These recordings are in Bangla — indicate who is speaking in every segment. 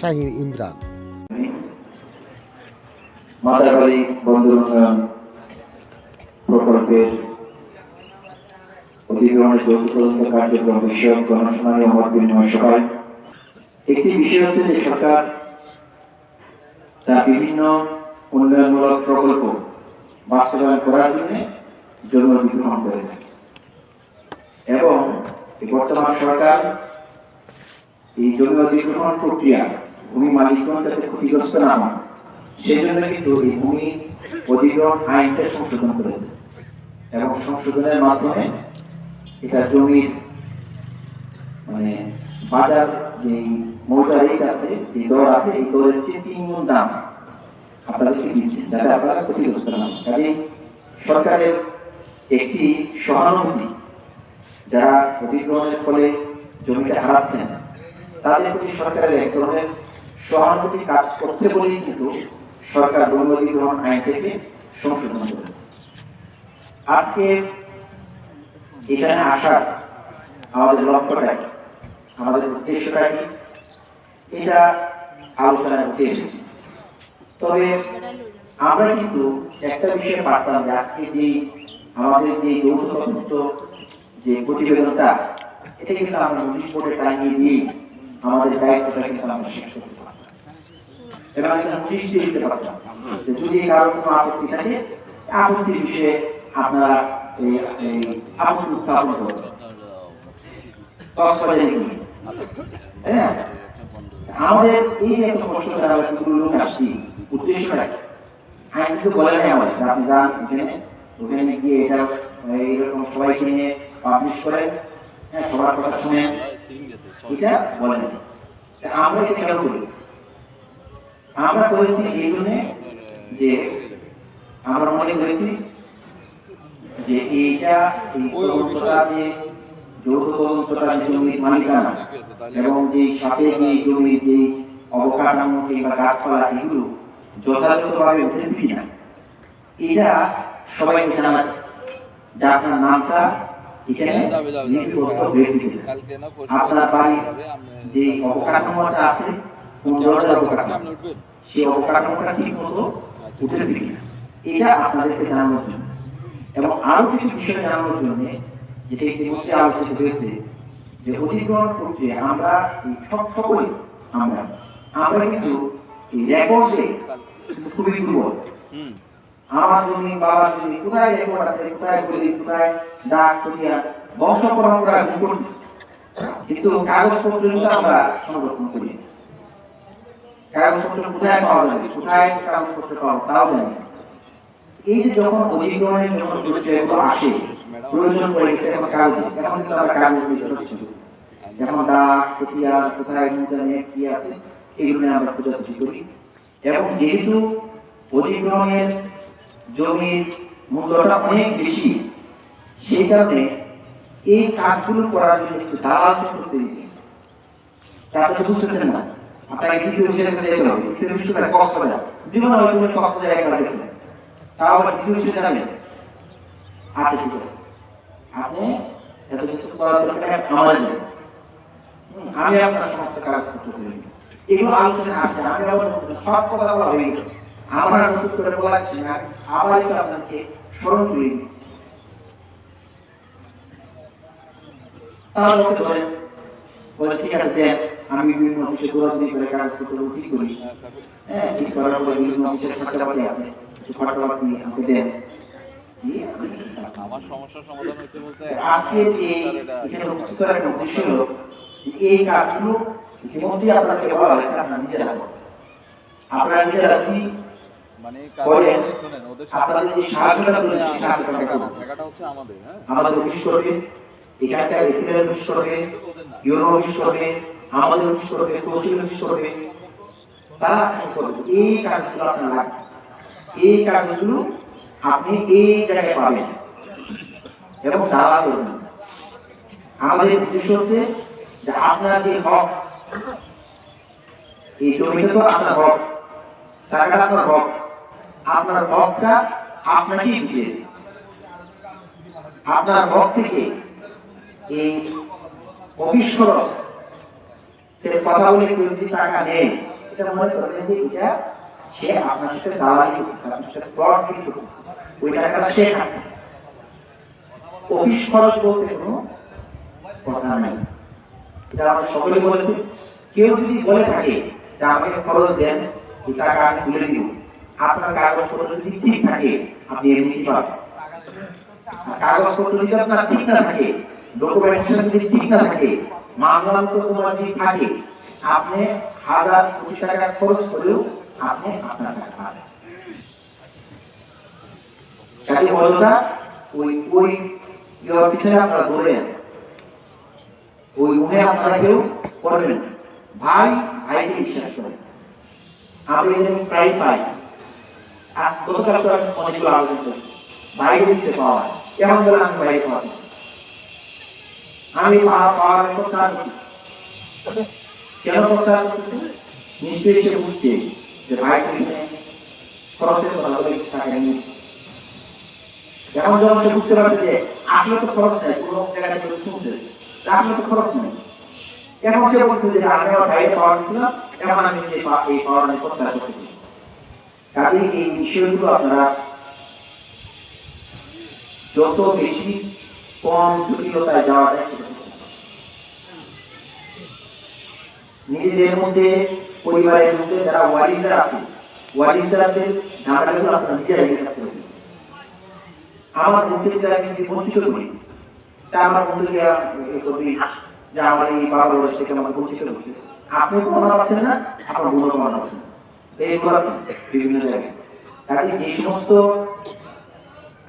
Speaker 1: শাহীন ইমরান।
Speaker 2: মাতারবাড়ি বন্দর উন্নয়ন প্রকল্পের অধিগ্রহণের যৌথ তদন্ত কার্যক্রম বিষয়ক গণশুনানি ও মত বিনিময় সভায় একটি বিষয় হচ্ছে যে সরকার তার বিভিন্ন উন্নয়নমূলক প্রকল্প বাস্তবায়ন করার জন্য জমি অধিগ্রহণ করে থাকে এবং বর্তমান সরকার এই জমি অধিগ্রহণ প্রক্রিয়া ভূমি মালিকগণ যাতে ক্ষতিগ্রস্ত না হয় সেই জন্য কিন্তু এই ভূমি অধিগ্রহণ আইনটা সংশোধন করেছে এবং সংশোধনের মাধ্যমে এটা জমির মানে বাজার যে মৌজা রেট আছে যে দর আছে এই দরের চেয়ে 3 গুণ দাম আপনাদেরকে দিচ্ছে যাতে আপনারা ক্ষতিগ্রস্ত না হন। কাজে সরকারের একটি সহানুভূতি যারা অধিগ্রহণের ফলে জমিটা হারাচ্ছেন তাদের প্রতি সরকারের এক ধরনের সহানুভূতি কাজ করছে বলেই কিন্তু সরকার ভূমি অধিগ্রহণ আইনটাকে সংশোধন করেছে। আজকে এখানে আসার আমাদের লক্ষ্যটাই আমাদের উদ্দেশ্যটাই এটা আলোচনায় উঠে এসেছে। তবে আমরা কিন্তু একটা বিষয়ে পারতাম যে আজকে যে আমাদের যে যৌথ তদন্ত যে প্রতিবেদনটা এটা কিন্তু আমরা নোটিশ বোর্ডে টাঙিয়ে দিয়ে আমাদের দায়িত্বটা কিন্তু আমরা শেষ করতে পারতাম এবং একটা নোটিশ দিয়ে দিতে পারতাম যে যদি কারো কোনো আপত্তি থাকে আপত্তির বিষয়ে আপনারা এই আপত্তি উত্থাপন করবেন হ্যাঁ আমাদের এই যে একটা কষ্ট করে আমরা কিন্তু লোক আসছি উদ্দেশ্যটা আমি কিন্তু বলে নাই আমাদের আপনি যান ওখানে গিয়ে এটা এইরকম সবাইকে নিয়ে পাবলিশ করেন, হ্যাঁ সবার কথা শুনেন, এটা বলেন। আমরা এটা কেন করেছি? আমরা করেছি এই জন্য যে আমরা মনে করেছি যে এইটা এই তদন্তটা যে যৌথ তদন্তটা জমির মালিকানা এবং যে সাথে যে জমির যে অবকাঠামো কিংবা গাছপালা এগুলো যথাযথভাবে উঠেছে কিনা এটা সবাইকে জানা যে আপনার নামটা এখানে লিপিবদ্ধ হয়েছে আপনার বাড়ির যে অবকাঠামোটা আছে কোন ধরনের অবকাঠামো সেই অবকাঠামোটা ঠিক মতো উঠেছে কিনা এটা আপনাদেরকে জানানোর জন্য এবং আরো কিছু বিষয় জানানোর জন্য যেটা ইতিমধ্যে আলোচিত হয়েছে যে অধিগ্রহণ প্রক্রিয়া আমরা এই সকলে আমরা কিন্তু এই রেকর্ডে খুবই দুর্বল। আমার জমি বাবার জমি কোথায় রেকর্ড আছে কোথায় বলি কোথায় ডাক করিয়া বংশ পরম্পরা করছি কিন্তু কাগজপত্র আমরা সংরক্ষণ করি কাগজপত্র কোথায় পাওয়া যাবে কোথায় কাগজপত্র পাওয়া তাও জানি। এই যে যখন অধিগ্রহণের যখন এগুলো আসে প্রয়োজন পড়েছে এখন কাগজ এখন কিন্তু আমরা কাগজ বিষয় যেমন ডাক কটিয়া কোথায় কি আছে এগুলো আমরা খোঁজাখুঁজি করি এবং যেহেতু অধিগ্রহণের জমির মূল্যটা অনেক বেশি সেই কারণে এই কাজগুলো করার জন্য একটু দালাল করতে দিচ্ছি তারপরে বুঝতেছেন না আপনাকে কিছু বিষয়ের কাছে যেতে হবে কিছু বিষয় কষ্ট হবে জীবনে হয়তো কষ্ট একবার গেছিলেন তাও আবার কিছু বিষয় জানেন আচ্ছা ঠিক আছে আপনি এত কিছু করার দরকার আমার আমি আপনার সমস্ত কাগজপত্র করি এগুলো আলোচনা আসে আমি আবার সব কথা বলা হয়ে গেছে আমার নতুন করে বলাচ্ছি না আবার একটু আপনাকে স্মরণ করে দিচ্ছি তাহলে ওকে ধরেন বলে ঠিক আছে দেন আমি বিভিন্ন অফিসে দৌড়াদৌড়ি করে কাগজপত্র ঠিক করি হ্যাঁ ঠিক করার পরে বিভিন্ন অফিসের খরচাপাতি আছে কিছু খরচাপাতি আমাকে দেন
Speaker 3: আমার সমস্যার সমাধান হইতে বলতে
Speaker 2: আজকে এই এখানে উপস্থিত করার উদ্দেশ্য হলো এই কাজগুলো ইতিমধ্যে আপনাকে বলা হয়েছে আপনারা নিজেরা কি
Speaker 3: মানে
Speaker 2: শুনেন ওদের আপনাদের যে সাহায্যটা করবেন সেই সাহায্যটা
Speaker 3: টাকাটা হচ্ছে আমাদের হ্যাঁ
Speaker 2: আমাদের অফিস করবে এখানকার এসিএল অফিস করবে ইউরো অফিস করবে আমাদের অফিস করবে তহসিল অফিস করবে তারা করবে এই কাজগুলো আপনারা এই কাজগুলো আপনি এই জায়গায় পাবেন এবং দালাল করবেন। আমাদের উদ্দেশ্য হচ্ছে যে আপনার যে হক এই জমিটা তো আপনার হক টাকাটা আপনার হক আপনার হকটা আপনাকেই দিয়ে আপনার হক থেকে এই অফিস খরচ সে কথা বলে যদি টাকা নেই এটা মনে করবেন যে এটা সে আপনার সাথে দালালি করছে, আপনার সাথে ফ্রড করছে, ওই টাকাটা সে খাচ্ছে। অফিস খরচ বলতে কোনো কথা নাই, এটা আমরা সকলে বলেছি। কেউ যদি বলে থাকে যে আমাকে খরচ দেন, এই টাকা আমি তুলে দিব, আপনার কাগজপত্র যদি ঠিক থাকে আপনি এমনি পাবেন। কাগজপত্র যদি আপনার ঠিক না থাকে, ডকুমেন্টেশন যদি ঠিক না থাকে, মামলা মোকদ্দমা যদি থাকে, আপনি হাজার কোটি টাকা খরচ করেও আপনি আপনার টাকা পাবেন। কাজে বলটা ওই ইয়ার পিছনে আপনারা দৌড়েন, ওই মুখে আপনারা কেউ করবেন। ভাই ভাইকে বিশ্বাস করেন। আমি এখানে প্রায় পাই, আর গতকাল তো আমি অনেকগুলো আলোচনা করছি ভাই দিতে পাওয়া, কেমন করে আমি ভাই পাওয়া, আমি পাওয়ার প্রচার কেন প্রচার করছি, নিশ্চয়ই সে বুঝছে যে ভাই খরচের কথা বলে টাকা নিয়েছে। এখন যখন সে বুঝতে পারছে যে আসলে তো খরচ নেই, কোনো জায়গায় শুনছে আসলে তো খরচ নেই, এখন সে বলছে যে আমি আমার ভাইয়ের পাওয়ার ছিলাম, এখন আমি এই পাওয়ার নিয়ে প্রচার করতেছি। কাজে এই বিষয়গুলো আপনারা যত বেশি কম জটিলতায় যাওয়া যায় নিজেদের মধ্যে, পরিবারের মধ্যে যারা ওয়ারিদার আছে, ওয়ারিদারদের ঝামেলাগুলো আপনারা নিজেরাই মেটাতে হবে। আমার বন্ধুকে আমি যদি বঞ্চিত করি, তা আমার বন্ধুকে যে আমার এই বাবা বয়স থেকে আমার বঞ্চিত করছে, আপনি প্রমাণ পাচ্ছেন না, আপনার বন্ধু প্রমাণ পাচ্ছেন, এইগুলো আছে বিভিন্ন জায়গায়। কাজে এই সমস্ত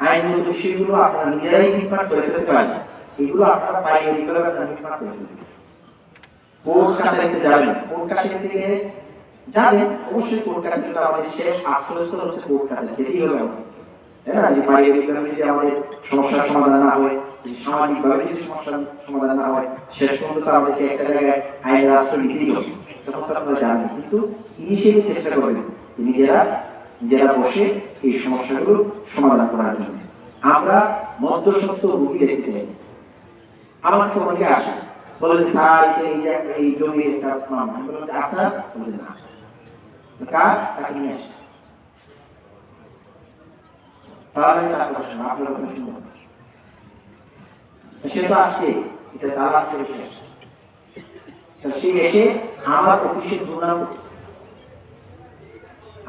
Speaker 2: আইনগত বিষয়গুলো আপনারা নিজেরাই নির্মাণ করে ফেলতে পারেন, এগুলো আপনারা পারিবারিকভাবে আপনারা নির্মাণ করে ফেলবেন। কোর্ট কাছারিতে যাবেন, কোর্ট কাছারি থেকে যাবেন, অবশ্যই কোর্ট কাছারিতে আমাদের শেষ আশ্রয়স্থল হচ্ছে কোর্ট কাছারি, যেতেই হবে আমাদের, তাই না? যে পারিবারিকভাবে যদি আমাদের সমস্যার সমাধান না হয়, সামাজিকভাবে যদি সমস্যার সমাধান না হয়, শেষ পর্যন্ত আমাদেরকে একটা জায়গায় আইনের আশ্রয় নিতেই হবে, তখন তো আপনারা জানেন। কিন্তু ইনিশিয়ালি চেষ্টা করবেন নিজেরা বসে এই সমস্যাগুলো সমাধান করার জন্য। আমরা মধ্যসত্ত্ব রোগী দেখতে চাই। আমার কাছে অনেকে আসে, বলে যে স্যার এই জমি একটা মামলা, আপনার বলবেন না, কার তাকে নিয়ে আসে, তাহলে আপনার সে তো আসছে, এটা তার আসছে, সে এসে আমার অফিসে দুর্নাম করতেছে,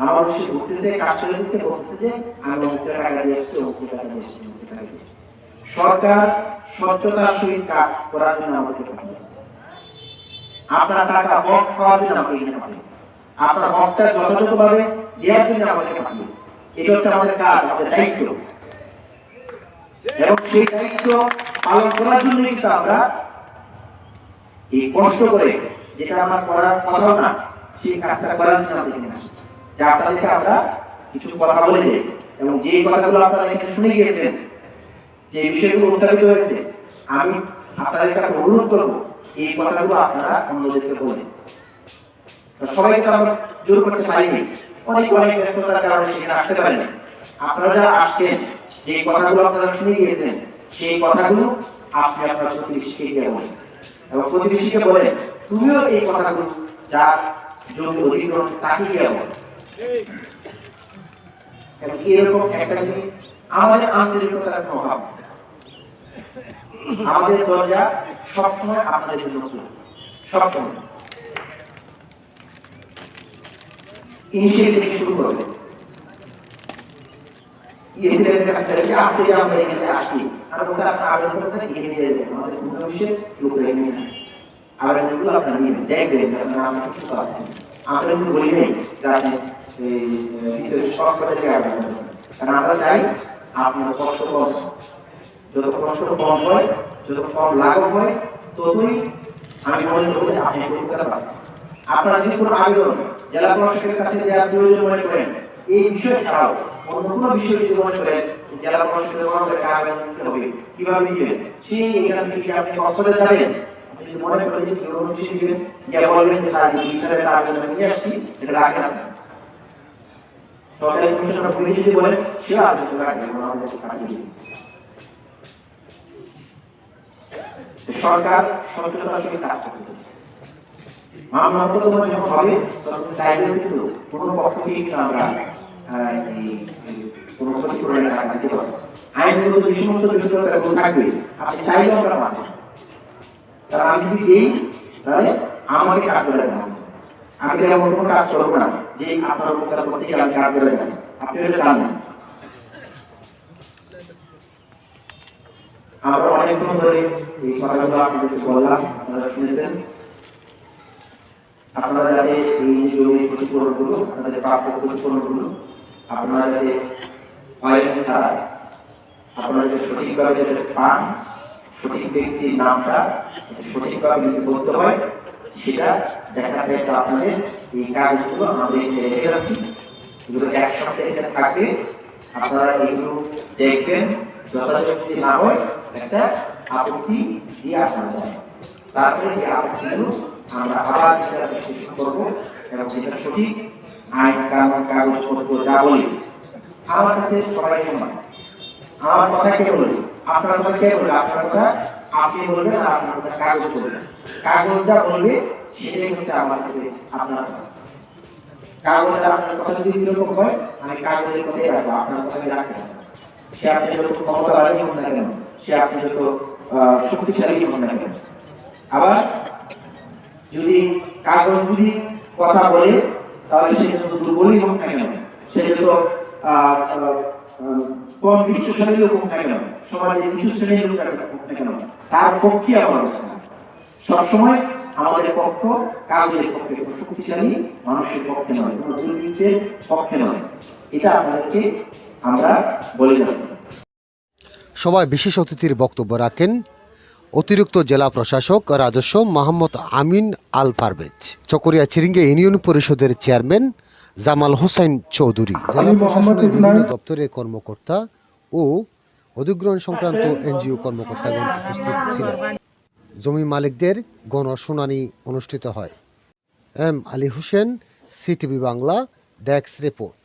Speaker 2: আমার অফিসে ঘুরতেছে, কাজ করে দিচ্ছে, বলতেছে যে আমি অমুক টাকা দিয়ে আসছি, অমুক টাকা দিয়ে আসছি, অমুক টাকা দিয়ে আসছি। সরকার স্বচ্ছতার সহিত কাজ করার জন্য আমাকে পাঠিয়েছে। আপনার টাকা হক পাওয়ার জন্য আমাকে এখানে পাঠিয়েছে, আপনার হকটা যথাযথভাবে দেওয়ার জন্য আমাকে পাঠিয়েছে। এটা হচ্ছে আমাদের কাজ, আমাদের দায়িত্ব, এবং সেই দায়িত্ব পালন করার জন্য কিন্তু আমরা এই কষ্ট করে, যেটা আমার করার কথাও না, সেই কাজটা করার জন্য আমরা এখানে আসছি। যা আপনাদেরকে আমরা কিছু কথা বলে যাই, এবং যে কথাগুলো আপনারা এখানে শুনে গিয়েছেন, যে বিষয়গুলো উত্থাপিত হয়েছে, আমি আপনাদের কাছে অনুরোধ করবো এই কথাগুলো আপনারা অন্যদেরকে বলেন। সবাই তো আমরা জোর করতে পারিনি, অনেক ব্যস্ততার কারণে সেখানে আসতে পারেন। আপনারা যারা আসছেন, যে কথাগুলো আপনারা শুনে গিয়েছেন, সেই কথাগুলো আপনি আপনার প্রতিবেশীকে গিয়ে বলেন, এবং প্রতিবেশীকে বলেন তুমিও এই কথাগুলো যার জমি অধিগ্রহণ তাকে গিয়ে বলেন। এবং এরকম একটা জিনিস, আমাদের আন্তরিকতার প্রভাব, আমাদের দরজা সবসময় আপনাদের জন্য খোলা, সবসময়। ইনিশিয়েটিভ থেকে শুরু করবে, আমরা এখানে আসি, আমরা আবেদন করতে এগিয়ে দিয়ে দেবেন, আমাদের ভবিষ্যৎ লোকেরা এগিয়ে নেন, আবেদনগুলো আপনারা নিয়ে দেখবেন, আপনারা আমরা কিছু পাচ্ছেন। আমরা কিন্তু বলি নেই যাতে সরকারের আবেদন করবেন, কারণ আমরা চাই আপনার কষ্ট কম, যত কষ্ট কম হয়, যত কম লাঘব হয়, ততই আমি মনে করবো যে আপনি কলকাতা পাচ্ছেন। আপনারা যদি কোনো আবেদন জেলা প্রশাসকের কাছে দেওয়ার প্রয়োজন মনে করেন, এই বিষয় ছাড়াও অন্য কোনো বিষয় যদি মনে করেন জেলা প্রশাসকের আবেদন দিতে হবে, কিভাবে দিবেন, সেই এখান থেকে আপনি কষ্টে যাবেন, যদি মনে করেন যে কেউ বিষয় দিবেন, যে বলবেন যে স্যার বিচারের আবেদন নিয়ে আসছি, এটা রাখেন আপনার সরকারি কমিশনার পুলিশ যদি বলেন সেও আবেদন রাখবেন, আমাদের পাঠিয়ে দিবেন। সরকার সচেতনতার সঙ্গে কাজ করতে, মামলা মোকদ্দমা যখন হবে তখন চাইলেও কিন্তু কোনো পক্ষকে কিন্তু আমরা এই কোনো ক্ষতিপূরণের টাকা দিতে পারবো। আইনগত যে সমস্ত জটিলতাগুলো থাকবে আপনি চাইলেও আমরা মানব। তারা আমি যদি এই তাহলে আমাকে কাজ করে দেন, আমি এমন কোনো কাজ করবো না যে আপনার উপকার করতে গিয়ে আমি কাজ করে দেন, আপনি এটা জানেন। আমরা অনেকক্ষণ ধরে এই কথাগুলো আপনাদেরকে বললাম, আপনারা শুনেছেন। আপনারা যাতে এই জরুরি ক্ষতিপূরণগুলো, আপনাদের প্রাপ্য ক্ষতিপূরণগুলো আপনারা যাতে হয়রানি ছাড়া আপনারা যে সঠিকভাবে যাতে পান, সঠিক ব্যক্তির নামটা সঠিকভাবে যদি বলতে হয় সেটা দেখার দায়িত্ব আপনাদের। এই কাজগুলো আমাদের রেখে রাখছি, এগুলো এক সপ্তাহে এখানে থাকবে। আপনারা এগুলো দেখবেন, যথাযথ যদি না হয় একটা আপত্তি দিয়ে আপনারা যান। তারপরে এই আপত্তিগুলো আমরা আবার বিশ্লেষণ করবো এবং যেটা সঠিক আইন কানুন কাগজপত্র যা বলি। আমার কাছে সবাই সমান, আমার কথা কে বলবে, আপনার কথা কে বলবে, আপনার কথা আপনি বলবেন আর আপনার কথা কাগজ বলবেন। কাগজ যা বলবে সেটাই হচ্ছে আমার কাছে আপনার কথা। কাগজে আপনার কথা যদি এরকম হয় আমি কাগজের কথাই রাখবো, আপনার কথা আমি রাখতে পারবো। সে আপনি যত ক্ষমতাবাদী হোক না কেন, সে আপনি যত শক্তিশালী হোক না কেন। আবার যদি কাগজ যদি কথা বলে তাহলে সে যত দুর্বলই হোক না কেন, সে যত কম বিশ্বশালী লোক হোক না কেন, সমাজে কিছু শ্রেণীর লোক হোক না কেন, তার পক্ষে আমার অবস্থা সবসময় আমাদের পক্ষ কাগজের পক্ষে, শক্তিশালী মানুষের পক্ষে নয়, কোনো দুর্বৃত্তের পক্ষে নয়। এটা আপনাদেরকে আমরা বলে যাব।
Speaker 1: সভায় বিশেষ অতিথির বক্তব্য রাখেন অতিরিক্ত জেলা প্রশাসক রাজস্ব মোহাম্মদ আমিন আল পারভেজ, চকরিয়া চিরিঙ্গে ইউনিয়ন পরিষদের চেয়ারম্যান জামাল হোসেন চৌধুরী, জেলা প্রশাসনের বিভিন্ন দপ্তরের কর্মকর্তা ও অধিগ্রহণ সংক্রান্ত এনজিও কর্মকর্তাগণ উপস্থিত ছিলেন। জমি মালিকদের গণশুনানি অনুষ্ঠিত হয়। M Ali Hossain, CTV Bangla, desk report.